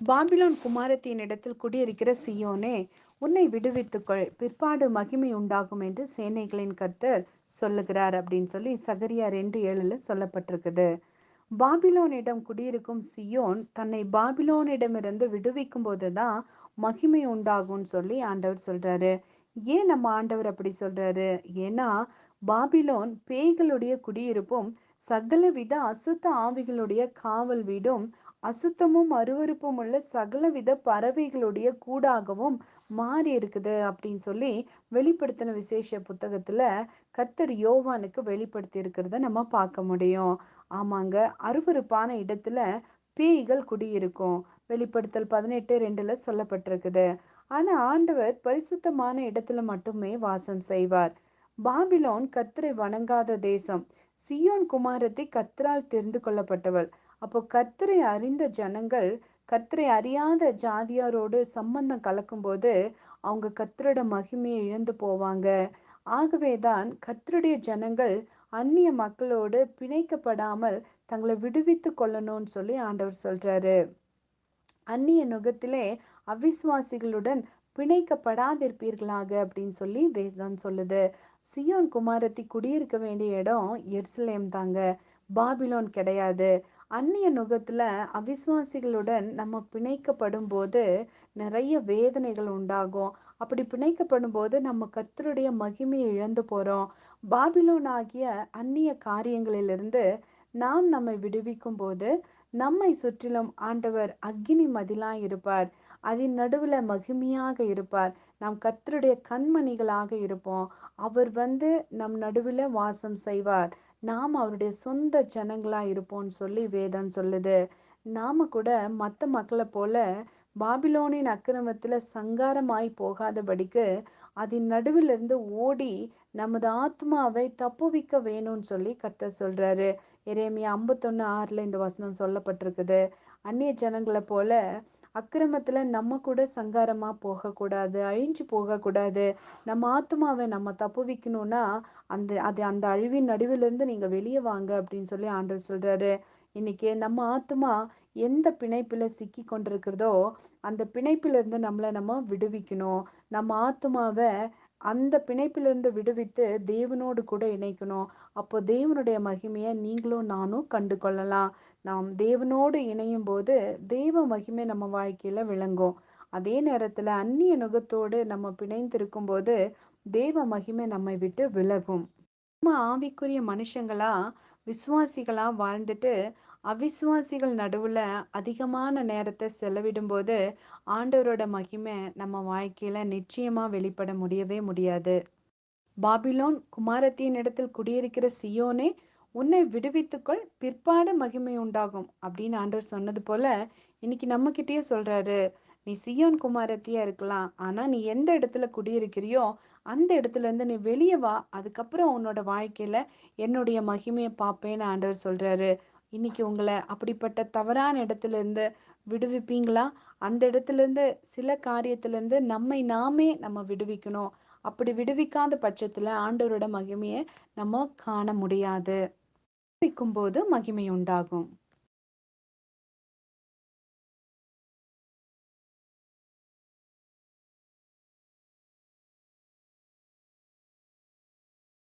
Babylon குமாரத்தியின் இடத்தில் குடியிருக்கிற சியோனே, உன்னை விடுவித்துக்கொள், பிற்பாடு மகிமை உண்டாகும் என்று சேனைகளின் கர்த்தர் சொல்லுகிறார் அப்படின்னு சொல்லி சகரியா 2:7 சொல்லப்பட்டிருக்குது. பாபிலோனிடம் குடியிருக்கும் சியோன் தன்னை பாபிலோனிடமிருந்து விடுவிக்கும் போதுதான் மகிமை உண்டாகும்னு சொல்லி ஆண்டவர் சொல்றாரு. ஏன் நம்ம ஆண்டவர் அப்படி சொல்றாரு? ஏன்னா பாபிலோன் பேய்களுடைய குடியிருப்பும் சகலவித அசுத்த ஆவிகளுடைய காவல் வீடும் அசுத்தமும் அருவருப்பும் உள்ள சகலவித பறவைகளுடைய கூடாகவும் மாறி இருக்குது அப்படின்னு சொல்லி வெளிப்படுத்தின விசேஷ புத்தகத்துல கர்த்தர் யோவானுக்கு வெளிப்படுத்தி இருக்கிறத நம்ம பார்க்க முடியும். ஆமாங்க, அருவருப்பான இடத்துல பேய்கள் குடியிருக்கும். வெளிப்படுத்தல் 18:2 சொல்லப்பட்டிருக்குது. ஆனா ஆண்டவர் பரிசுத்தமான இடத்துல மட்டுமே வாசம் செய்வார். பாபிலோன் கர்த்தரை வணங்காத தேசம். சியோன் குமாரத்தி கர்த்தரால் தெரிந்து கொள்ளப்பட்டவள். அப்போ கர்த்தரை அறிந்த ஜனங்கள் கர்த்தரை அறியாத ஜாதியாரோடு சம்பந்தம் கலக்கும்போது அவங்க கர்த்தரோட மகிமையை இழந்து போவாங்க. ஆகவேதான் கர்த்தருடைய ஜனங்கள் அந்நிய மக்களோடு பிணைக்கப்படாமல் தங்களை விடுவித்து கொள்ளணும்னு சொல்லி ஆண்டவர் சொல்றாரு. அந்நிய நுகத்திலே அவிசுவாசிகளுடன் பிணைக்கப்படாதிருப்பீர்களாக அப்படின்னு சொல்லி வேதம் சொல்லுது. சியோன் குமாரத்தி குடியிருக்க வேண்டிய இடம் எருசலேம் தாங்க, பாபிலோன் கிடையாது. அந்நிய நுகத்துல அவிசுவாசிகளுடன் நம்ம பிணைக்கப்படும் போது நிறைய வேதனைகள் உண்டாகும். அப்படி பிணைக்கப்படும் போது நம்ம கர்த்தருடைய மகிமையை இழந்து போறோம். பாபிலோன் ஆகிய அந்நிய காரியங்களிலிருந்து நாம் நம்மை விடுவிக்கும் போது நம்மை சுற்றிலும் ஆண்டவர் அக்கினி மதிலாய் இருப்பார். அதன் நடுவுல மகிமையாக இருப்பார். நாம் கர்த்தருடைய கண்மணிகளாக இருப்போம். அவர் வந்து நம் நடுவில் வாசம் செய்வார். நாம் அவருடைய சொந்த ஜனங்களா இருப்போம்னு சொல்லி வேதம் சொல்லுது. நாம கூட மற்ற மக்களை போல பாபிலோனின் அக்கிரமத்துல சங்காரமாய் போகாதபடிக்கு அதன் நடுவிலிருந்து ஓடி நமது ஆத்மாவை தப்புவிக்க வேணும்னு சொல்லி கர்த்தர் சொல்றாரு. எரேமியா 51:6 இந்த வசனம் சொல்லப்பட்டிருக்குது. அந்நிய ஜனங்களை போல அக்கிரமத்துல நம்ம கூட சங்காரமா போகக்கூடாது, அழிஞ்சு போகக்கூடாது. நம்ம ஆத்மாவை நம்ம தப்புவிக்கணும்னா அந்த அழிவின் நடுவிலிருந்து நீங்க வெளியே வாங்க அப்படின்னு சொல்லி ஆண்டவர் சொல்றாரு. இன்னைக்கு நம்ம ஆத்மா எந்த பிணைப்புல சிக்கி கொண்டிருக்கிறதோ அந்த பிணைப்பிலிருந்து நம்ம விடுவிக்கணும். நம்ம ஆத்மாவை அந்த பிணைப்பிலிருந்து விடுவித்து தேவனோடு கூட இணைக்கணும். அப்போ தேவனுடைய மகிமையை நீங்களும் நானும் கண்டு கொள்ளலாம். நாம் தேவனோடு இணையும் போது தேவ மகிமை நம்ம வாழ்க்கையில விளங்கும். அதே நேரத்துல அந்நிய நுகத்தோடு நம்ம பிணைந்திருக்கும் போது தேவ மகிமை நம்மை விட்டு விலகும். நம்ம ஆவிக்குரிய மனுஷங்களா விசுவாசிகளா வாழ்ந்துட்டு அவிசுவாசிகள் நடுவுல அதிகமான நேரத்தை செலவிடும் போது ஆண்டவரோட மகிமை நம்ம வாழ்க்கையில நிச்சயமா வெளிப்பட முடியவே முடியாது. பாபிலோன் குமாரத்தியின் இடத்தில் குடியிருக்கிற சியோனே, உன்னை விடுவித்துக்கொள், பிற்பாடு மகிமை உண்டாகும் அப்படின்னு ஆண்டவர் சொன்னது போல இன்னைக்கு நம்ம கிட்டயே சொல்றாரு. நீ சியோன் குமாரத்தியா இருக்கலாம், ஆனா நீ எந்த இடத்துல குடியிருக்கிறியோ அந்த இடத்துல இருந்து நீ வெளியே வா, அதுக்கப்புறம் உன்னோட வாழ்க்கையில என்னுடைய மகிமையை பார்ப்பேன்னு ஆண்டவர் சொல்றாரு. இன்னைக்கு உங்களை அப்படிப்பட்ட தவறான இடத்துல இருந்து விடுவிப்பீங்களா? அந்த இடத்துல இருந்து சில காரியத்துல இருந்து நம்மை நாமே நம்ம விடுவிக்கணும். அப்படி விடுவிக்காத பட்சத்துல ஆண்டவரோட மகிமையை நம்ம காண முடியாது. விடுவிக்கும் போது மகிமை உண்டாகும்.